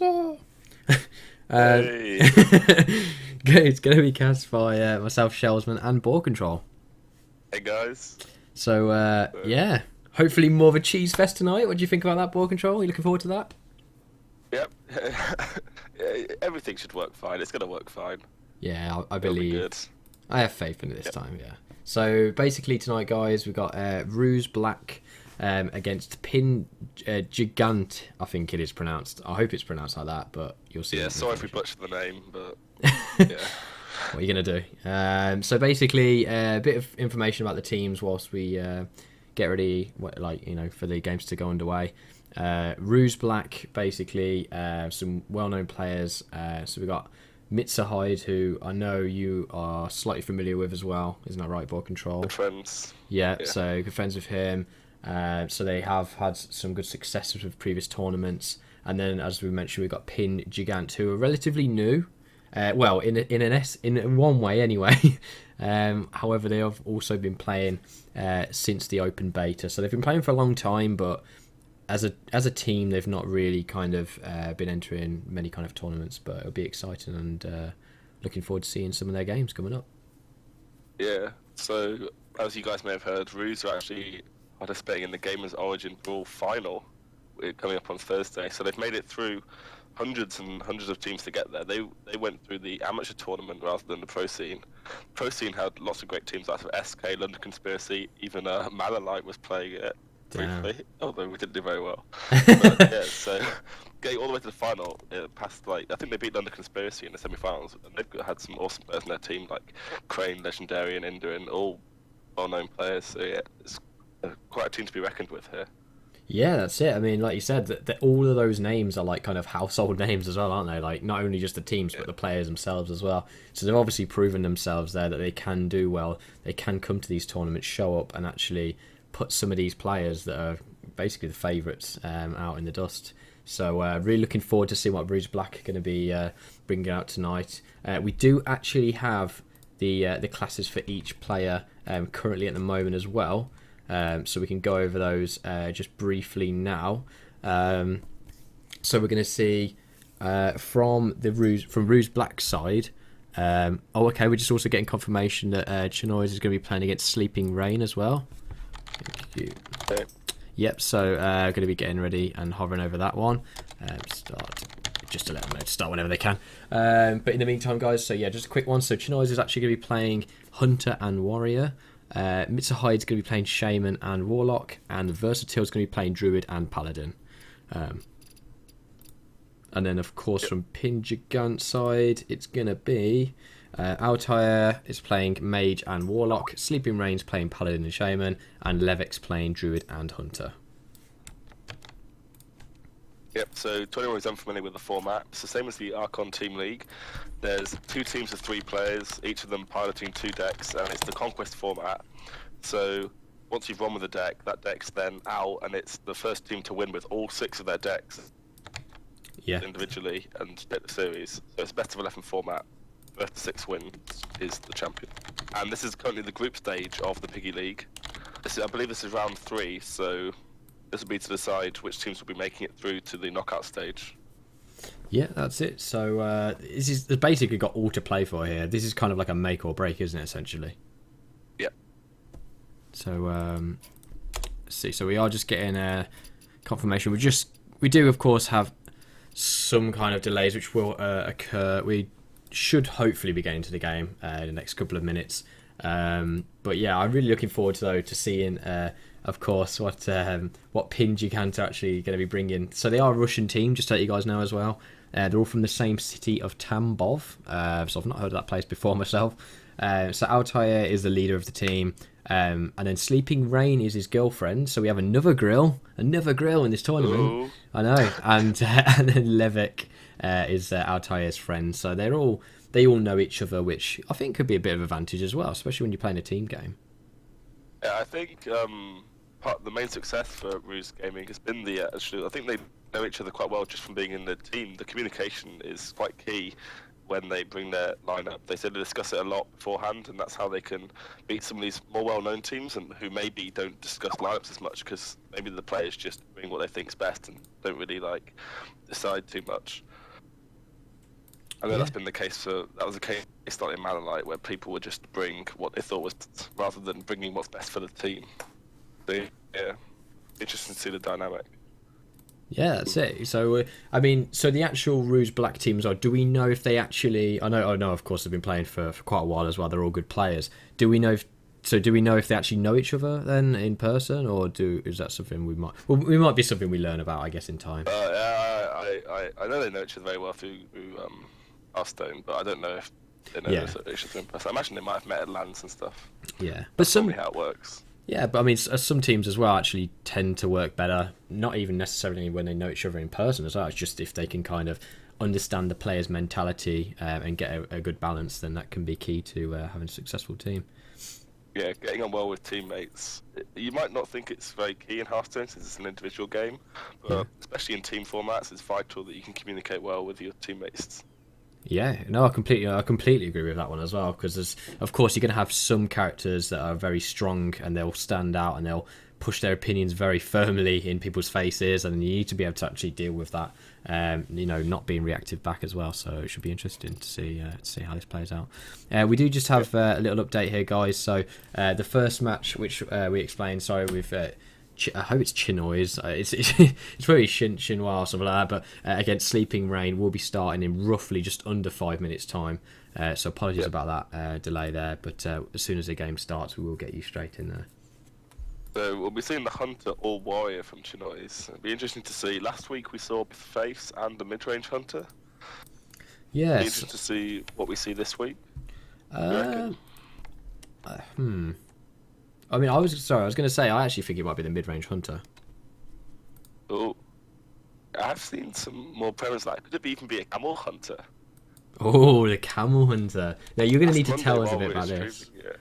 um, Hey, it's going to be cast by myself, Shellsman, and BoarControl. hey guys. So, So, yeah, hopefully more of a cheese fest tonight. What do you think about that, BoarControl? Are you looking forward to that? yep. Everything should work fine. It's gonna work fine. Yeah, I It'll be believe. good. I have faith in it this Yep. time, yeah. So, basically, tonight, guys, we've got Ruse Black against Pin Gigant, I think it is pronounced. I hope it's pronounced like that, but you'll see Yeah. in the Sorry if we information. butchered the name, but yeah. What are you going to do? So basically, a bit of information about the teams whilst we get ready, for the games to go underway. Ruse Black, basically, some well-known players. So we've got Mitza Hyde, who I know you are slightly familiar with as well. Isn't that right, Ball Control? Good friends. Yeah, Yeah. so good friends with him. So they have had some good successes with previous tournaments. And then, as we mentioned, we've got Pin Gigant, who are relatively new. Well, in one way anyway. However, they have also been playing since the open beta, so they've been playing for a long time. But as a team, they've not really kind of been entering many kind of tournaments. But it'll be exciting and looking forward to seeing some of their games coming up. Yeah. So, as you guys may have heard, Ruse are actually participating in the Gamers Origin Brawl final. We're coming up on Thursday. So they've made it through hundreds and hundreds of teams to get there. They went through the amateur tournament rather than the pro scene. Pro scene had lots of great teams out of SK, London Conspiracy, even Malalite was playing it Damn. briefly, although we didn't do very well. But yeah, so getting all the way to the final, past like I think they beat London Conspiracy in the semi-finals, and they've had some awesome players in their team like Crane, Legendary, and Inder, and all well-known players. So yeah, it's quite a team to be reckoned with here. Yeah, that's it. I mean, like you said, that all of those names are like kind of household names as well, aren't they? Like not only just the teams, Yeah, but the players themselves as well. So they've obviously proven themselves there that they can do well. They can come to these tournaments, show up, and actually put some of these players that are basically the favourites out in the dust. So really looking forward to seeing what Bruce Black are going to be bringing out tonight. We do actually have the classes for each player currently at the moment as well. So we can go over those just briefly now. So we're going to see from Ruse Black side. Okay, we're just also getting confirmation that Chinoise is going to be playing against Sleeping Rain as well. Thank you. okay. Yep, so going to be getting ready and hovering over that one. Start just to let them know to start whenever they can. But in the meantime, guys, so yeah, just a quick one. So Chinoise is actually going to be playing Hunter and Warrior. Mitza Hyde's going to be playing Shaman and Warlock, and Versatile's going to be playing Druid and Paladin. And then, of course, Yep. from Pin Gigant side, it's going to be Altair is playing Mage and Warlock, Sleeping Rain's playing Paladin and Shaman, and Levix playing Druid and Hunter. Yep, so to anyone who's unfamiliar with the format, it's the same as the Archon Team League. There's two teams of three players, each of them piloting two decks, and it's the Conquest format. So once you've won with a deck, that deck's then out, and it's the first team to win with all six of their decks Yeah. individually and split the series. So it's best of 11 format. First to six wins is the champion. And this is currently the group stage of the Piggy League. I believe this is round 3, so this will be to decide which teams will be making it through to the knockout stage. Yeah, that's it. So it's basically got all to play for here. This is kind of like a make or break, isn't it, essentially? Yep. So let's see. So we are just getting confirmation. We do of course have some kind of delays which will occur. We should hopefully be getting to the game in the next couple of minutes. But yeah, I'm really looking forward to seeing, of course, what Pin Gigant are actually going to be bringing. So they are a Russian team, just to let you guys know as well. They're all from the same city of Tambov, so I've not heard of that place before myself. So Altair is the leader of the team, and then Sleeping Rain is his girlfriend. So we have another grill in this tournament. Ooh. I know, and and then Levick is Altair's friend. So they all know each other, which I think could be a bit of an advantage as well, especially when you're playing a team game. Yeah, I think the main success for Ruse Gaming has been I think they know each other quite well just from being in the team. The communication is quite key when they bring their lineup. They said they discuss it a lot beforehand, and that's how they can beat some of these more well-known teams and who maybe don't discuss lineups as much because maybe the players just bring what they think's best and don't really like decide too much. I know that's been the case that was the case not in Manolite, where people would just bring what they thought was rather than bringing what's best for the team. So, yeah, interesting to see the dynamic. Yeah, that's it. So, I mean, so the actual Rouge Black teams are. Do we know if they actually? I know, of course, they've been playing for quite a while as well. They're all good players. Do we know? Do we know if they actually know each other then in person, or is that something we might? Well, it might be something we learn about, I guess, in time. I know they know each other very well through Hearthstone, but I don't know if they know each other in person. I imagine they might have met at LANs and stuff. Yeah, but that's probably how it works. Yeah, but I mean, some teams as well actually tend to work better, not even necessarily when they know each other in person as well. It's just if they can kind of understand the player's mentality and get a good balance, then that can be key to having a successful team. Yeah, getting on well with teammates. You might not think it's very key in Hearthstone since it's an individual game, but especially in team formats, it's vital that you can communicate well with your teammates. Yeah, no, I completely agree with that one as well, because of course you're going to have some characters that are very strong and they'll stand out and they'll push their opinions very firmly in people's faces, and you need to be able to actually deal with that, not being reactive back as well. So it should be interesting to see how this plays out. We do just have a little update here, guys. So the first match, which we explained, with I hope it's Chinois. It's very Chinois or something like that. But against Sleeping Rain, we'll be starting in roughly just under 5 minutes' time. So apologies about that delay there. But as soon as the game starts, we will get you straight in there. So we'll be seeing the Hunter or Warrior from Chinois. It'll be interesting to see. Last week we saw both Face and the mid-range Hunter. Yes. It'll be interesting to see what we see this week. I mean, I was going to say, I actually think it might be the mid-range Hunter. Oh, I've seen some more premise like, could it even be a Camel Hunter? Oh, the Camel Hunter. Now, you're going to need to tell us a bit about this. Yeah.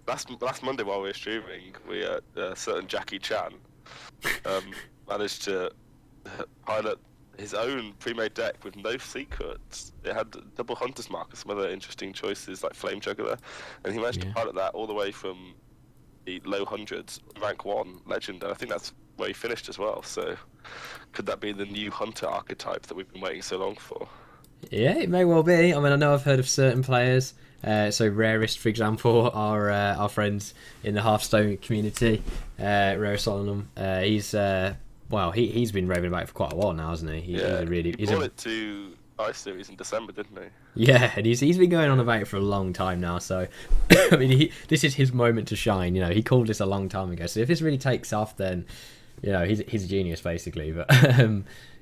Last Monday while we were streaming, certain Jackie Chan managed to pilot his own pre-made deck with no secrets. It had double Hunter's Mark and some other interesting choices like Flame Juggler, and he managed to pilot that all the way from the low hundreds, rank 1 legend, and I think that's where he finished as well. So could that be the new Hunter archetype that we've been waiting so long for? Yeah, it may well be. I mean, I know I've heard of certain players. So Rarest, for example, our friends in the Hearthstone community, Rarest Solemnum. He's been raving about it for quite a while now, hasn't he? He brought it to Ice Series in December, didn't he? Yeah, and he's been going on about it for a long time now. So, I mean, this is his moment to shine. He called this a long time ago. So if this really takes off, then he's a genius, basically. But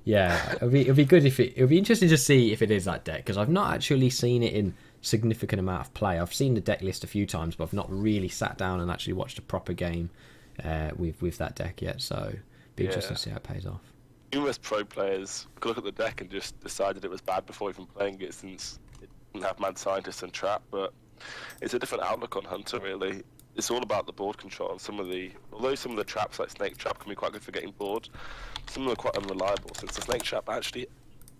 yeah, it'll be good it'll be interesting to see if it is that deck, because I've not actually seen it in significant amount of play. I've seen the deck list a few times, but I've not really sat down and actually watched a proper game with that deck yet. So it'll be interesting to see how it pays off. Numerous pro players could look at the deck and just decided it was bad before even playing it, since it didn't have Mad Scientist and Trap, but it's a different outlook on Hunter, really. It's all about the board control, and although some of the traps like Snake Trap can be quite good for getting bored, some of them are quite unreliable, since the Snake Trap actually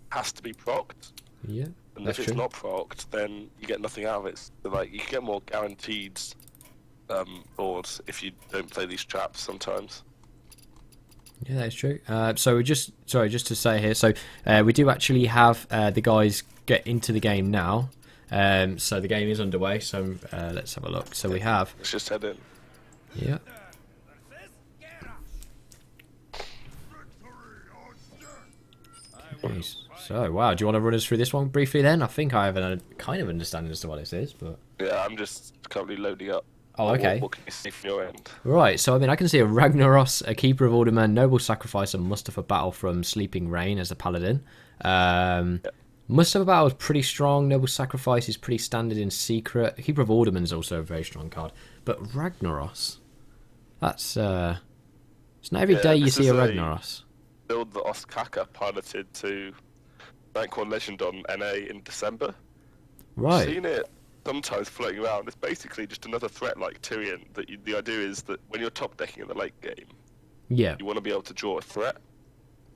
has to be procced. Yeah, and if it's not procced, then you get nothing out of it. So, like, you can get more guaranteed boards if you don't play these traps sometimes. Yeah, that's true. So just to say here, so we do actually have the guys get into the game now. So the game is underway. So let's have a look. So we have. Let's just head in. Yeah. Nice. So wow, do you want to run us through this one briefly then? I think I have a kind of understanding as to what this is, but. Yeah, I'm just currently loading up. Oh, okay. What can you see from your end? Right, so I mean, I can see a Ragnaros, a Keeper of Alderman, Noble Sacrifice, and Mustafa Battle from Sleeping Rain as a Paladin. Mustafa Battle is pretty strong. Noble Sacrifice is pretty standard in Secret. Keeper of Alderman is also a very strong card. But Ragnaros, that's it's not every day you see a Ragnaros. Build the Ostkaka piloted to rank 1 legend on NA in December. Right. I've seen it sometimes floating around. It's basically just another threat like Tyrion. The idea is that when you're top decking in the late game, you want to be able to draw a threat.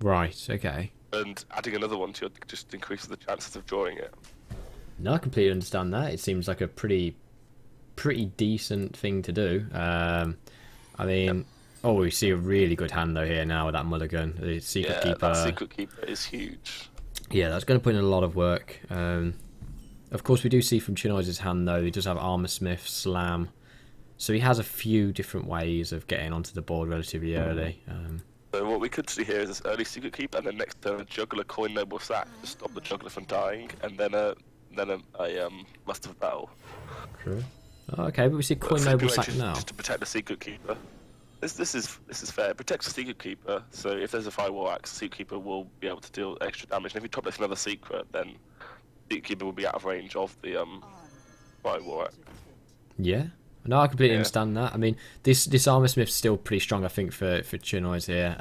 Right, okay. And adding another one to your just increases the chances of drawing it. No, I completely understand that. It seems like a pretty decent thing to do. I mean, Yep. oh, we see a really good hand though here now with that mulligan. The secret Yeah, keeper. that secret keeper is huge. Yeah, that's going to put in a lot of work. Of course, we do see from Chinoi's hand though, he does have Armor Smith, Slam. So he has a few different ways of getting onto the board relatively early. So what we could see here is this early secret keep, and then next turn a juggler coin noble sack to stop the juggler from dying, and then a muster of battle. True. Oh, okay, but we see coin noble sack now. Just to protect the secret keeper. This is fair. It protects the secret keeper. So if there's a firewall axe, the secret keeper will be able to deal extra damage. And if you top deck another secret, then the secret keeper will be out of range of the firewall axe. Yeah. No, I completely understand that. I mean, this Armor Smith's still pretty strong, I think, for Chinoi's here.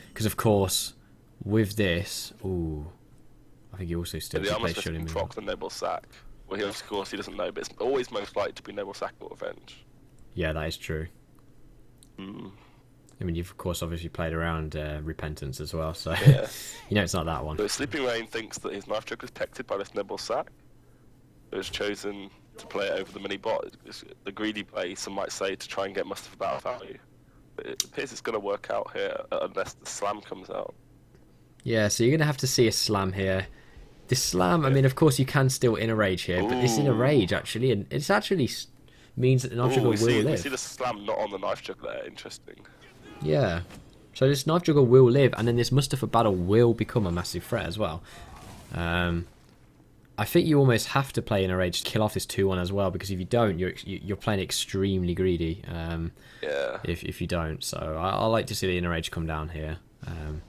Because, of course, with this... Ooh. I think he also still the Armor plays Smith Shilling can proc the Noble Sack. Well, he, of course, he doesn't know, but it's always most likely to be Noble Sack or Revenge. Yeah, that is true. Mm. I mean, you've, of course, obviously played around Repentance as well, so Yeah. you know it's not that one. So Sleeping Rain thinks that his Knife Juggler is protected by this Noble Sack. So he's chosen to play it over the mini-bot. It's the greedy play, some might say, to try and get Muster for battle value. But it appears it's going to work out here, unless the Slam comes out. Yeah, so you're going to have to see a Slam here. This Slam, I mean, of course, you can still Inner Rage here, but this Inner Rage, actually, and it's actually means that the Knife Juggler will live. We see the Slam not on the Knife Juggler. Interesting. Yeah. So this Knife Juggler will live, and then this Muster for battle will become a massive threat as well. I think you almost have to play Inner Rage to kill off this 2-1 as well, because if you don't, you're playing extremely greedy. Yeah. If you don't, so I like to see the Inner Rage come down here.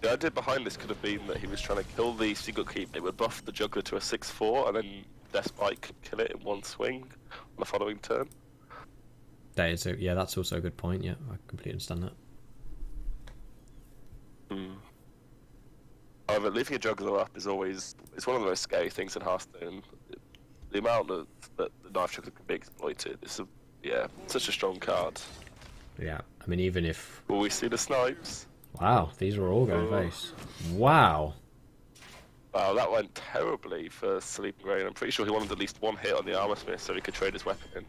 The idea behind this could have been that he was trying to kill the Secret Keep. It would buff the Juggler to a 6/4, and then Death Spike could kill it in one swing on the following turn. That is that's also a good point. Yeah, I completely understand that. However, leaving a Juggler up is always one of the most scary things in Hearthstone. The amount that the Knife Juggler can be exploited is such a strong card. Yeah, I mean, even if... Will we see the snipes? Wow, these are all going face. Wow. Wow, that went terribly for Sleeping Rain. I'm pretty sure he wanted at least one hit on the Armor Smith so he could trade his weapon in.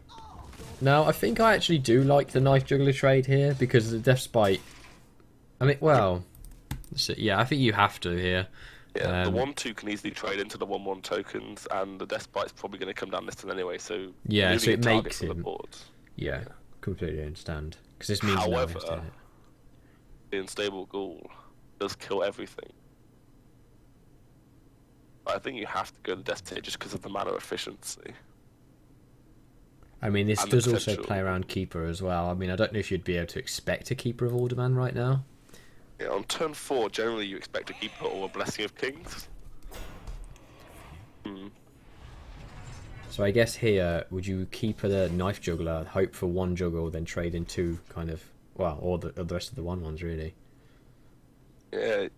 Now, I think I actually do like the Knife Juggler trade here, because the Death Spite... I mean, well... So, yeah, I think you have to here. Yeah, the 1/2 can easily trade into the 1/1 tokens, and the Death Spite's probably going to come down this turn anyway, so... Yeah, so it makes him... The board. Yeah, completely understand. Because this means however, the Unstable Ghoul does kill everything. I think you have to go the Death Tier just because of the mana efficiency. I mean, this and does also play around Keeper as well. I mean, I don't know if you'd be able to expect a Keeper of Alderman right now. Yeah, on turn 4, generally you expect a Keeper or a Blessing of Kings. So I guess here, would you keep the Knife Juggler, hope for one juggle, then trade in two kind of... Well, or the rest of the 1/1s, really. Yeah,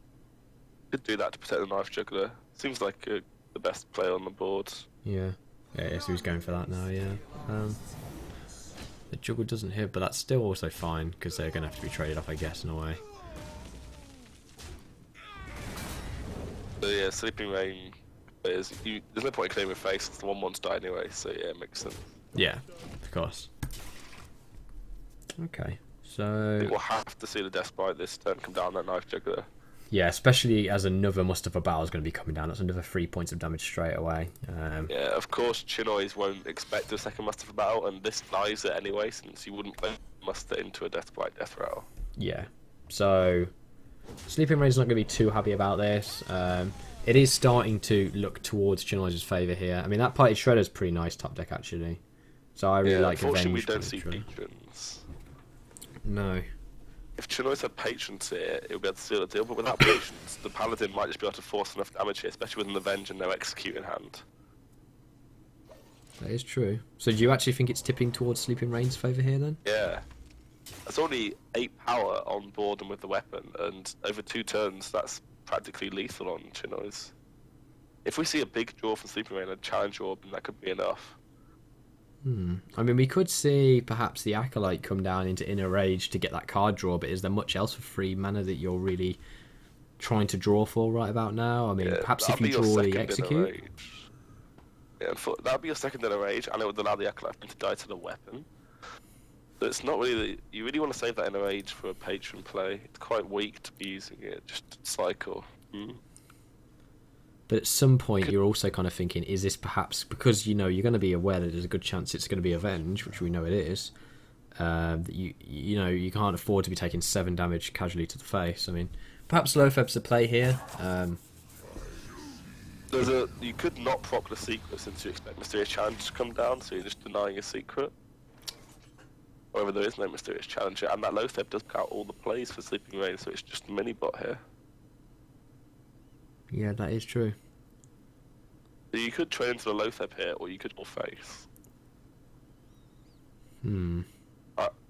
could do that to protect the Knife Juggler. Seems like the best player on the board. Yeah. Yeah, so he's going for that now, yeah. The juggle doesn't hit, but that's still also fine, because they're going to have to be traded off, I guess, in a way. So yeah, Sleeping Rain there's no point in claiming face, the 1/1's die anyway, so yeah, it makes sense. Yeah, of course. Okay, so... We'll have to see the Death Spite this turn come down that Knife Juggler. Yeah, especially as another Muster for battle is going to be coming down. That's another 3 points of damage straight away. Yeah, of course, Chinois won't expect a second Muster for battle, and this dies it anyway, since you wouldn't play Muster into a Death Spite Death Rattle. Yeah, so Sleeping Rain's not going to be too happy about this. It is starting to look towards Chinois' favour here. I mean, that Party Shredder's pretty nice top deck, actually. So I really like Avenge. Unfortunately, we don't see patrons. No. If Chinois had patrons here, it would be able to seal the deal, but without patrons, the Paladin might just be able to force enough damage here, especially with an Avenge and no Execute in hand. That is true. So do you actually think it's tipping towards Sleeping Rain's favour here, then? Yeah. That's only 8 power on board and with the weapon, and over 2 turns, that's practically lethal on Chinois. If we see a big draw from Sleeping Rain and a challenge orb, then that could be enough. I mean, we could see perhaps the Acolyte come down into Inner Rage to get that card draw, but is there much else for free mana that you're really trying to draw for right about now? I mean, perhaps if you draw the Execute. Yeah, that would be your second inner rage, and it would allow the acolyte to die to the weapon. So it's not really. You really want to save that inner rage for a patron play. It's quite weak to be using it. Just cycle. But at some point, you're also kind of thinking, is this perhaps because you're going to be aware that there's a good chance it's going to be Avenge, which we know it is. That you can't afford to be taking 7 damage casually to the face. I mean, perhaps Lotheb's the play here. You could not proc the secret since you expect Mysterious Challenge to come down, so you're just denying a secret. However, there is no Mysterious Challenger, and that Lotheb does count all the plays for Sleeping Rain, so it's just a mini bot here. Yeah, that is true. So you could trade into the Lotheb here, or you could all face.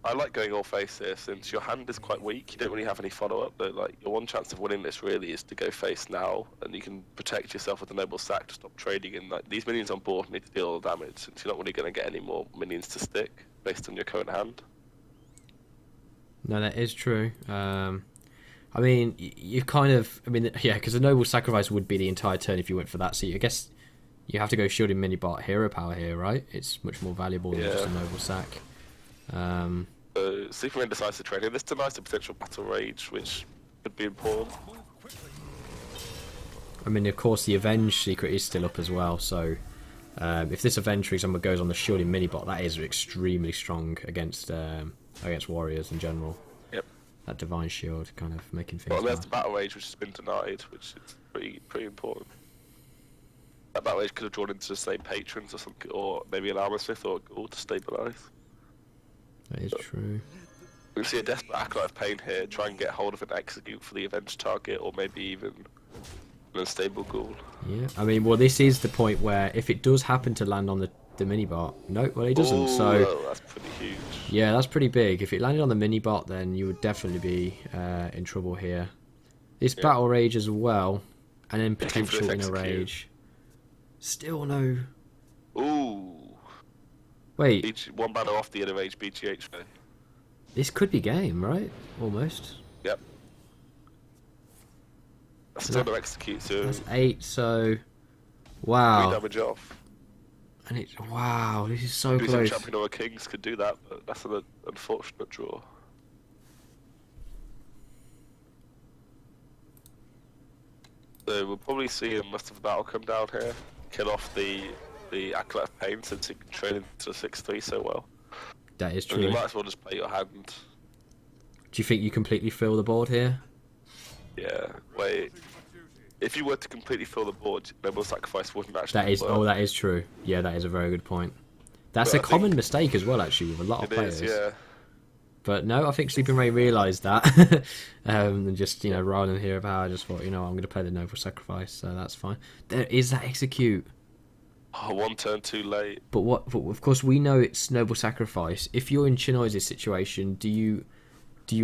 I like going all face here, since your hand is quite weak. You don't really have any follow-up. Like, your one chance of winning this really is to go face now, and you can protect yourself with a Noble Sack to stop trading. And like, these minions on board need to deal all the damage, since you're not really going to get any more minions to stick based on your current hand. No, that is true. I mean, you kind of... I mean, yeah, because a Noble Sacrifice would be the entire turn if you went for that. So I guess you have to go shielding mini-bot hero power here, right? It's much more valuable than just a Noble Sack. Sleeping Rain decides to trade here. This denies the potential Battle Rage, which could be important. I mean, of course, the Avenge secret is still up as well, so if this Avenge, for example, goes on the shielding mini-bot, that is extremely strong against warriors in general. Yep. That Divine Shield kind of making things Well, there's bad. the Battle Rage, which has been denied, which is pretty important. That Battle Rage could have drawn into, say, Patrons or something, or maybe an Armor Smith or a Ghoul to stabilise. That is true. We see a Desperate Acolyte of Pain here, try and get hold of an Execute for the Avenge target, or maybe even an Unstable Ghoul. Yeah, I mean, well, this is the point where if it does happen to land on the mini-bot... No, well, it doesn't, Ooh, so... that's pretty huge. Yeah, that's pretty big. If it landed on the mini-bot, then you would definitely be in trouble here. This Battle Rage as well, and then potential Inner Rage. Still no... Ooh. Wait. One banner off the Inner Rage BGH. This could be game, right? Almost. Yep. That's still no Execute, so... That's 8, so... Wow. 3 damage off. And it's... Wow, this is so Losing close. Champion or a Kings could do that, but that's an unfortunate draw. So we'll probably see a Must Have Battle come down here. Kill off the Acolyte of Pain, since it can trade into 6-3 so well. That is And true. you might as well just play your hand. Do you think you completely fill the board here? Yeah, wait. If you were to completely fill the board, Noble Sacrifice wouldn't actually work. Oh, that is true. Yeah, that is a very good point. That's But a I common think mistake as well, actually, with a lot of It players. is, yeah. But no, I think Sleeping Ray realised that. And just, rather than Hero Power, I just thought, I'm going to play the Noble Sacrifice, so that's fine. There is that Execute. Oh, 1 turn too late. But of course, we know it's Noble Sacrifice. If you're in Chinoi's situation, do you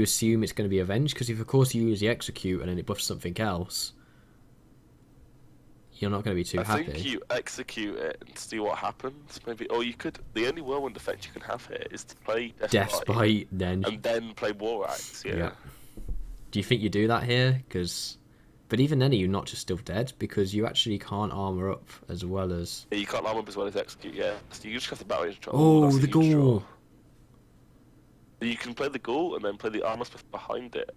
assume it's going to be Avenged? Because if, of course, you use the Execute and then it buffs something else, you're not going to be too happy. I think you execute it and see what happens. Maybe, or you could. The only whirlwind effect you can have here is to play Death's Bite, and then play War Axe. Yeah. Do you think you do that here? But even then, you're not just still dead because you actually can't armor up as well as. Yeah, you can't armor up as well as execute. Yeah, so you just have the Battle Rage draw. Oh, the Ghoul. You can play the Ghoul and then play the Armor Smith behind it.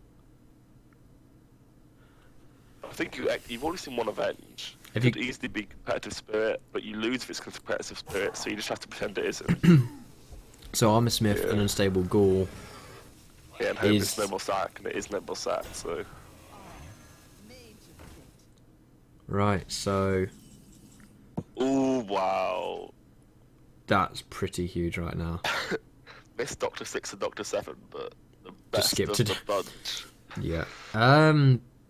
I think you've already seen one Avenge. It could easily be Competitive Spirit, but you lose if it's Competitive Spirit, so you just have to pretend it isn't. So Armor Smith and Unstable Ghoul. Yeah, and hope it's Noble Sack, and it is Noble Sack, so... Right, so... Ooh, wow. That's pretty huge right now. Missed Doctor 6 and Doctor 7, but the best skipped of it. the bunch. Yeah.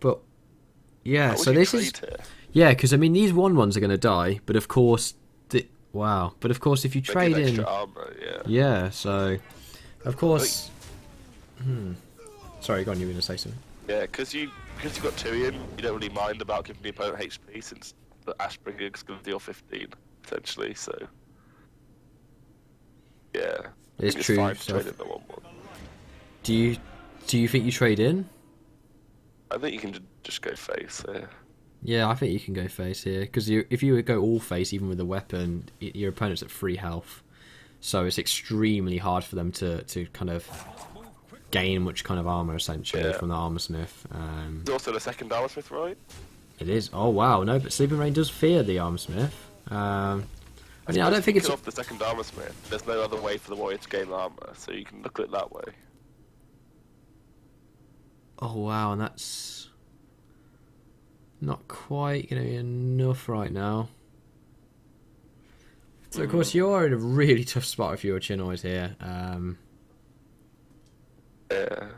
But... Yeah, so this is... Here? Yeah, because, I mean, these 1/1s are going to die, but of course... Wow. But of course, if you trade in... Extra armor, yeah. Yeah, so... Of course... Sorry, go on, you were going to say something. Yeah, because you've got Tyrion, you don't really mind about giving the opponent HP, since the Ashbringer's going to deal 15, potentially, so... Yeah. It's true. Fine to trade in the 1/1. Do you think you trade in? I think you can just go face, yeah. Yeah, I think you can go face here because if you go all face, even with a weapon, your opponent's at 3 health, so it's extremely hard for them to kind of gain much kind of armor essentially Yeah. from the armor smith. There's also the second armor smith, right? It is. Oh wow, no, but Sleeping Rain does fear the armor smith. I I don't think it's. off the second armor smith. There's no other way for the warrior to gain armor, so you can look at it that way. Oh wow, and that's not quite going to be enough right now. So of course you are in a really tough spot if you're Chinoys here. Yeah.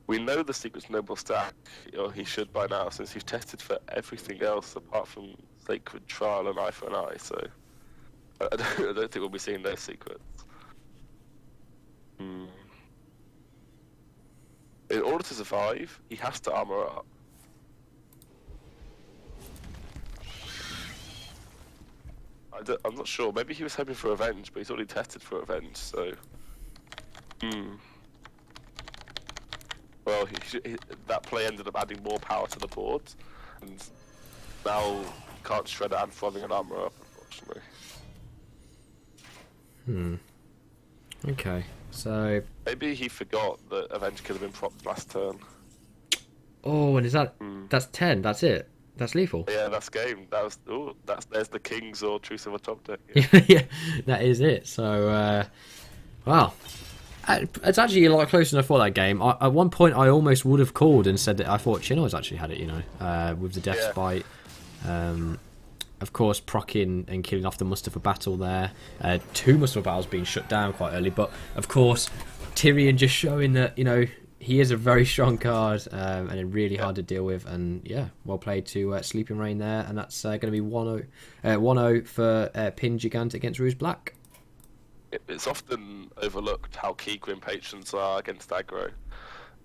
We know the secret's noble stack, or he should by now, since he's tested for everything else apart from Sacred Trial and Eye for an Eye, so I don't think we'll be seeing those secrets. In order to survive, he has to armor up. I'm not sure, maybe he was hoping for Revenge, but he's already tested for Revenge, so... Well, that play ended up adding more power to the board, and now he can't shred it and throwing an armor up, unfortunately. Okay, so Maybe he forgot that Avenge could have been propped last turn. oh, and is that that's 10? That's it. That's lethal. Yeah, that's game. There's the Kings or Truce of a Top Deck. Yeah, that is it. So, wow. It's actually a lot closer than I thought that game. At one point, I almost would have called and said that I thought Chinoy's actually had it, you know, with the Death Spite. Of course, procking and killing off the Mustafa battle there. 2 Mustafa battles being shut down quite early. But, of course, Tyrion just showing that, you know, he is a very strong card and really hard to deal with. And, yeah, well played to Sleeping Rain there. And that's going to be 1-0 for Pin Gigant against Rouge Black. It's often overlooked how key Grim Patrons are against aggro,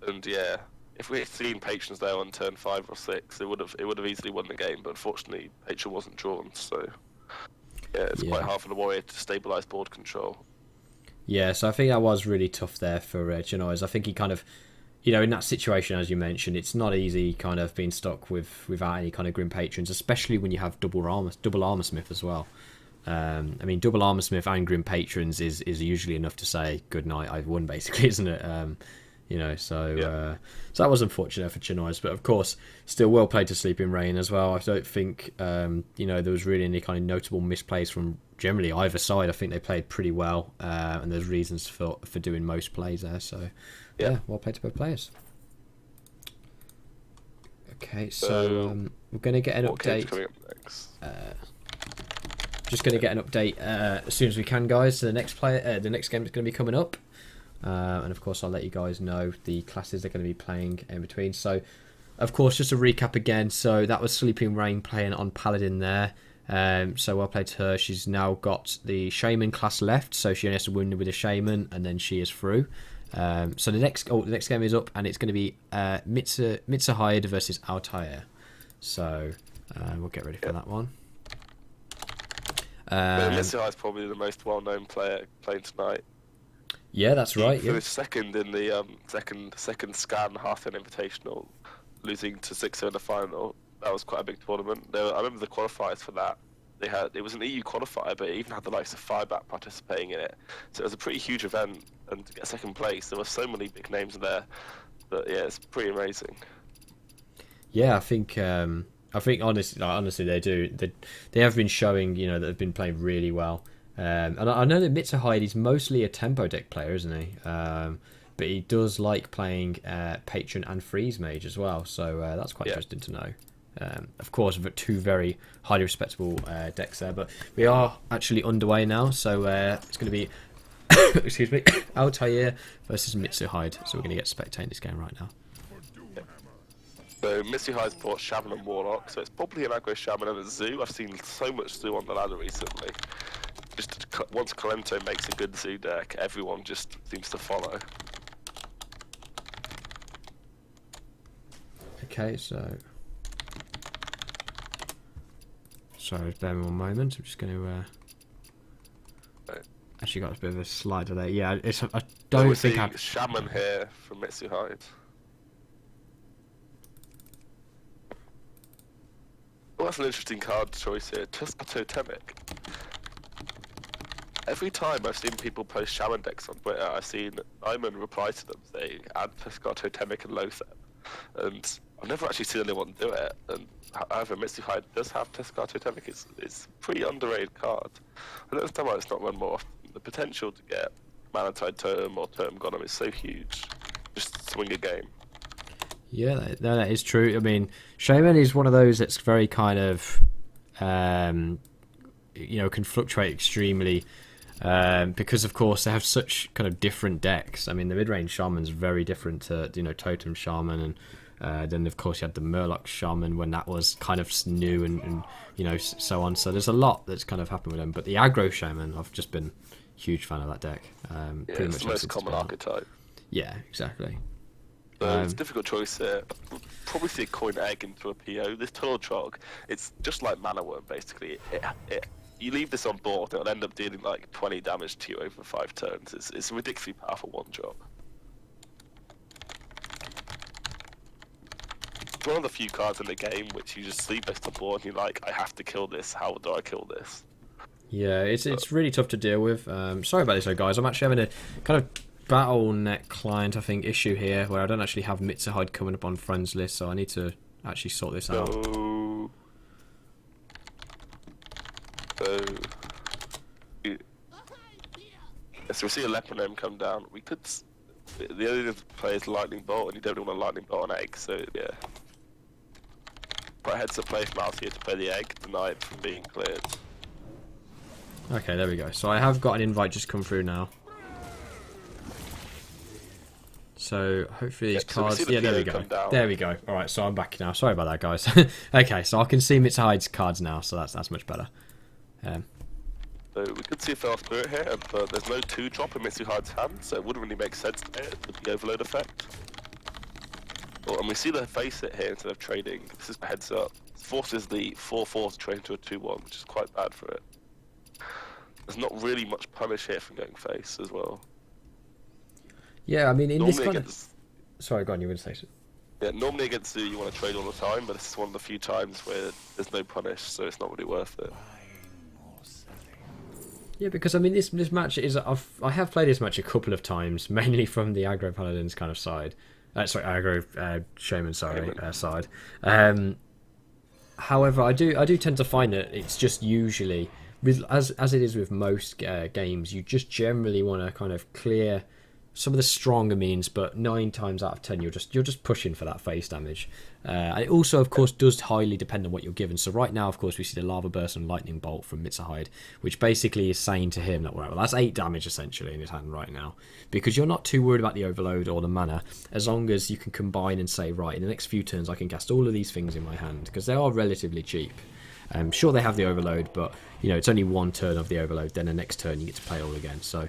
and yeah, if we had seen Patrons there on turn 5 or 6, it would have easily won the game. But unfortunately, Patron wasn't drawn, so yeah, it's quite hard for the warrior to stabilise board control. Yeah, so I think that was really tough there for Chinois. I think he kind of, you know, in that situation as you mentioned, it's not easy kind of being stuck without any kind of Grim Patrons, especially when you have double armor smith as well. I mean, double armor smith and Grim Patrons is usually enough to say good night, I've won, basically, isn't it? You know, so so that was unfortunate for Chinois, but of course, still well played to Sleeping Rain as well. I don't think you know, there was really any kind of notable misplays from generally either side. I think they played pretty well, and there's reasons for doing most plays there. So yeah, well played to both players. Okay, so we're going to get an update. Coming up next? Just going to get an update as soon as we can, guys. So the next the next game is going to be coming up, and of course I'll let you guys know the classes they're going to be playing in between. So, of course, just a recap again. So that was Sleeping Rain playing on Paladin there. So well played to her. She's now got the Shaman class left, so she only has to win with a Shaman, and then she is through. So the next game is up, and it's going to be Mitzahide versus Altair. So we'll get ready for that one. Mitzahide is probably the most well-known player playing tonight. Yeah, that's right. He finished second in the second Scan Hearthstone Invitational, losing to 6-0 in the final. That was quite a big tournament. I remember the qualifiers for that. It was an EU qualifier, but it even had the likes of Fireback participating in it. So it was a pretty huge event, and to get second place, there were so many big names in there. But yeah, it's pretty amazing. Yeah, I think honestly they do. They have been showing, you know, that they've been playing really well. And I know that Mitzahide is mostly a tempo deck player, isn't he? But he does like playing Patron and Freeze Mage as well. So that's quite interesting to know. Of course, 2 very highly respectable decks there. But we are actually underway now, so it's going to be excuse me, Altair versus Mitzahide. So we're going to get spectating this game right now. So Mitzahide brought Shaman and Warlock, so it's probably an aggro Shaman and a Zoo. I've seen so much Zoo on the ladder recently. Just once Kalento makes a good Zoo deck, everyone just seems to follow. Okay, so sorry, bear me 1 moment. I'm just going to actually got a bit of a slide delay. Yeah, I don't think I Shaman here from Mitzahide. that's an interesting card choice here. Tusk Totemic. Every time I've seen people post Shaman decks on Twitter, I've seen Nyman reply to them saying, add Tuskar Totemic and Lothep. And I've never actually seen anyone do it. And however, Mitsuhide does have Tuskar Totemic. It's a pretty underrated card. I don't understand why it's not run more often. The potential to get Manatide Totem or Totem Gonem is so huge. Just swing a game. Yeah, that is true. I mean, Shaman is one of those that's very kind of, can fluctuate extremely. Because of course they have such kind of different decks. I mean, the mid-range Shaman's very different to Totem Shaman, and then of course you had the Murloc Shaman when that was kind of new and so on. So there's a lot that's kind of happened with them. But the aggro Shaman, I've just been a huge fan of that deck. Pretty much it's the most common archetype. Yeah, exactly. It's a difficult choice here. Probably see a coin egg into a PO. This Tunnel Trog, it's just like Mana Worm basically. You leave this on board, it'll end up dealing like 20 damage to you over 5 turns. It's a ridiculously powerful one drop. It's one of the few cards in the game which you just see based on board and you're like, I have to kill this, how do I kill this? Yeah, it's really tough to deal with. Sorry about this though, guys. I'm actually having a kind of Battle.net client, I think, issue here where I don't actually have Mitsuhide coming up on friends list, so I need to actually sort this out. So we see a Lepronome come down. We could. The other play is Lightning Bolt, and you don't want a Lightning Bolt on Egg, so yeah. Right heads up play from Mouse here to play the Egg, deny it from being cleared. Okay, there we go. So I have got an invite just come through now. So hopefully these cards. So there we go. There we go. All right, so I'm back now. Sorry about that, guys. Okay, so I can see Mitsuhide's cards now, so that's much better. So we could see a Fell Spirit here, but there's no 2-drop in Mitsuhide's hand, so it wouldn't really make sense to hit with the overload effect. Well, and we see the face it here instead of trading. This is a heads up. It forces the 4/4 to trade into a 2/1, which is quite bad for it. There's not really much punish here from going face as well. Yeah, I mean, in normally this kind of... Sorry, go on, you were going to say so. Yeah, normally against Zoo you want to trade all the time, but this is one of the few times where there's no punish, so it's not really worth it. Yeah, because I mean, this match is I have played this match a couple of times, mainly from the aggro paladins kind of side. Aggro shaman side. However, I do tend to find that it's just usually as it is with most games, you just generally want to kind of clear some of the stronger means, but 9 times out of 10 you're just pushing for that face damage. And it also, of course, does highly depend on what you're given. So right now, of course, we see the Lava Burst and Lightning Bolt from Mitsuhide, which basically is saying to him that, well, that's 8 damage essentially in his hand right now, because you're not too worried about the overload or the mana, as long as you can combine and say, right, in the next few turns I can cast all of these things in my hand, because they are relatively cheap. Sure, they have the overload, but it's only 1 turn of the overload, then the next turn you get to play all again. So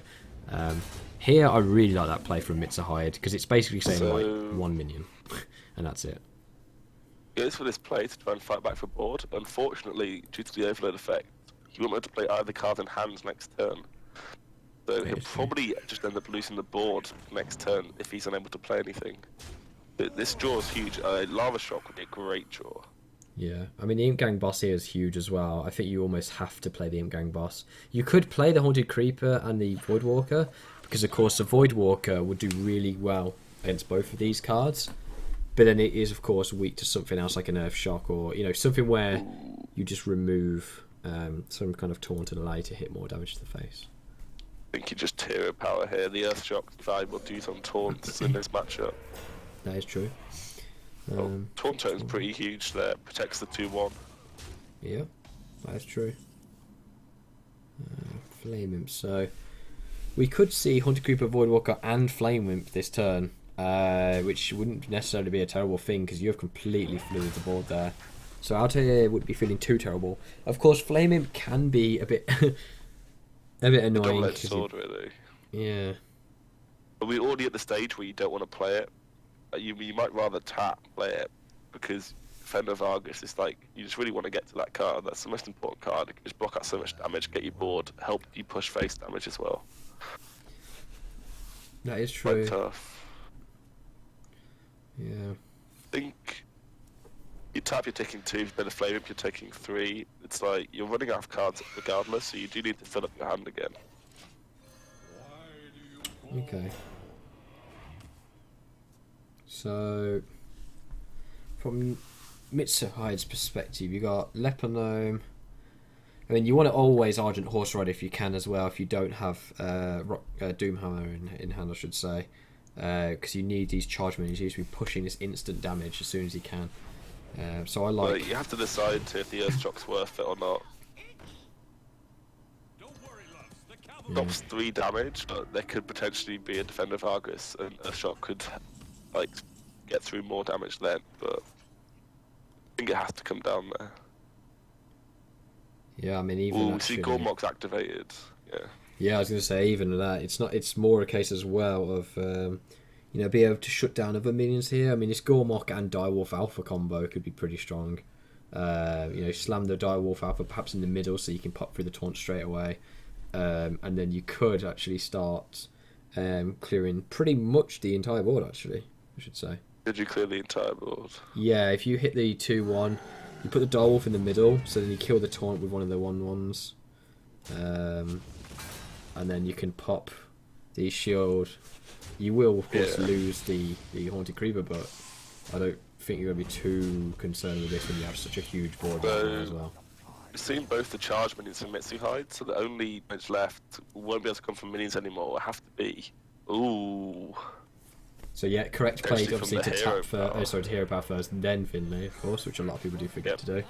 here I really like that play from Mitsuhide, because it's basically saying like 1 minion and that's it. Goes for this play to try and fight back for board. Unfortunately, due to the overload effect, he won't be able to play either card in hand next turn. So he'll probably just end up losing the board next turn if he's unable to play anything. This draw is huge. Lava Shock would be a great draw. Yeah, I mean, the Imp Gang boss here is huge as well. I think you almost have to play the Imp Gang boss. You could play the Haunted Creeper and the Voidwalker, because of course the Voidwalker would do really well against both of these cards. But then it is, of course, weak to something else like an Earth Shock, or something where you just remove some kind of taunt and allow you to hit more damage to the face. I think you just hero power here. The Earth Shock valuable due on taunts in this matchup. That is true. Taunt totem's pretty huge there. Protects the 2/1. Yeah, that is true. Flame Imp. So we could see Haunted Creeper, Voidwalker, and Flame Imp this turn. Which wouldn't necessarily be a terrible thing, because you have completely fluid the board there. So out here wouldn't be feeling too terrible. Of course, Flame Imp can be a bit annoying. Double-edged sword, really. Yeah. But we're already at the stage where you don't want to play it. You might rather play it, because Fender of Argus is like, you just really want to get to that card. That's the most important card. It can just block out so much damage, get you bored, help you push face damage as well. That is true. Quite tough. Yeah. I think You tap, you're taking 2. If you play the Flame Imp, you're taking 3. It's like you're running out of cards regardless, so you do need to fill up your hand again. Okay. So, from Mitsuhide's perspective, you got Leper Gnome. I mean, you want to always Argent Horse Rider if you can as well, if you don't have Doomhammer in hand, I should say. Because you need these charge minions. You need to be pushing this instant damage as soon as you can. So I like... Well, you have to decide if the Earthshock's worth it or not. Drops 3 damage, but there could potentially be a Defender of Argus, and Earthshock could like get through more damage then, but I think it has to come down there. Yeah, I mean, even Ooh, actually... see Gormok's activated. Yeah. Yeah, I was going to say, even that, it's not. It's more a case as well of, you know, be able to shut down other minions here. I mean, this Gormok and Direwolf Alpha combo could be pretty strong. You know, slam the Direwolf Alpha perhaps in the middle so you can pop through the taunt straight away. And then you could actually start clearing pretty much the entire board, actually, I should say. Did you clear the entire board? Yeah, if you hit the 2-1, you put the Direwolf in the middle, so then you kill the taunt with one of the 1-1s. And then you can pop the shield. You will, of course, lose the Haunted Creeper, but I don't think you're going to be too concerned with this when you have such a huge board as well. We've seen both the charge minions and Mitsuhide, so the only damage left won't be able to come from minions anymore. It'll have to be... Ooh. So yeah, correct play obviously to tap power. first, to hero power first, and then Finlay, of course, which a lot of people do forget to do.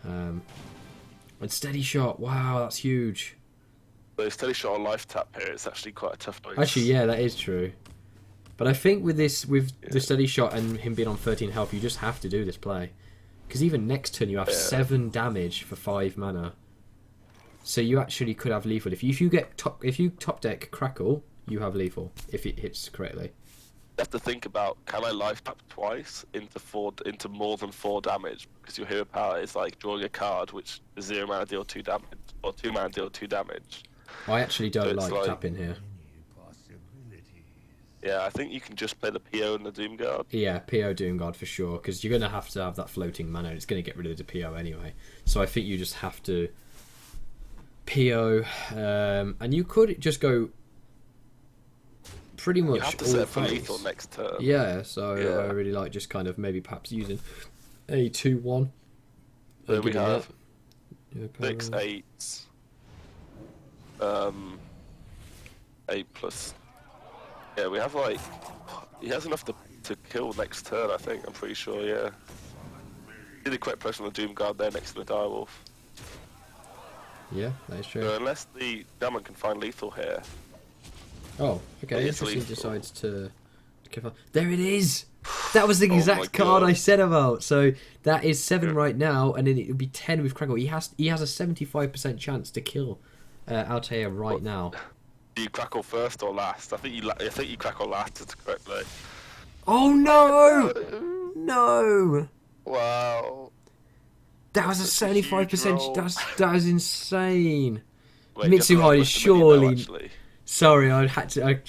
And steady shot, wow, that's huge. So steady shot on life tap here, it's actually quite a tough choice. Actually, yeah, that is true. But I think with this, the steady shot and him being on 13 health, you just have to do this play. Because even next turn you have 7 damage for 5 mana. So you actually could have lethal. If you top deck Crackle, you have lethal if it hits correctly. You have to think about, can I life tap twice into more than 4 damage? Because your hero power is like drawing a card which is 0 mana deal 2 damage, or 2 mana deal 2 damage. I actually don't like tapping here. Yeah, I think you can just play the PO and the Doomguard. Yeah, PO Doomguard for sure, because you're going to have that floating mana. It's going to get rid of the PO anyway. So I think you just have to PO, and you could just go pretty much you have to all set for phase. lethal next turn. Yeah, so I really like just kind of maybe perhaps using a 2-1. There we have 6 8s. 8 plus. Yeah, we have like he has enough to kill next turn. I think I'm pretty sure. Yeah, did the correct press on the Doomguard there next to the Direwolf. Yeah, that is true. So unless the Diamond can find lethal here. Oh, okay. Interesting. Decides to give up. There it is. That was the exact card I said about. So that is 7 right now, and then it would be 10 with Crackle. He has a 75% chance to kill Altair right now. Do you Crackle first or last? I think you Crackle last. Is the correct play. Oh no! No! Wow. That was a 75%. That is insane. Wait, Mitsuhide is surely. Though, sorry, I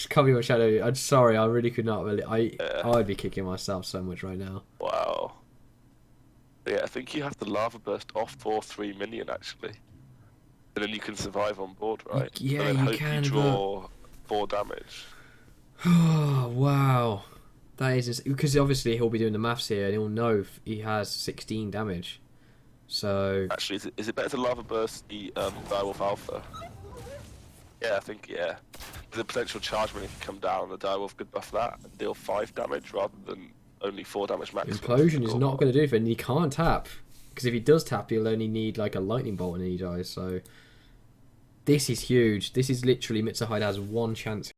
cover my shadow. I'm sorry, I really could not. I'd be kicking myself so much right now. Wow. Yeah, I think you have to Lava Burst off for 3 minion actually. And then you can survive on board, right? Yeah, and then you hope can. You draw 4 damage. Oh wow, that is because obviously he'll be doing the maths here, and he'll know if he has 16 damage. So actually, is it better to Lava Burst the Direwolf Alpha? Yeah, I think the potential charge when it can come down, the Direwolf could buff that and deal 5 damage rather than only 4 damage max. Implosion is not going to do it, and he can't tap. Because if he does tap, he'll only need like a lightning bolt and he dies. So this is huge. This is literally Mitsuhide has 1 chance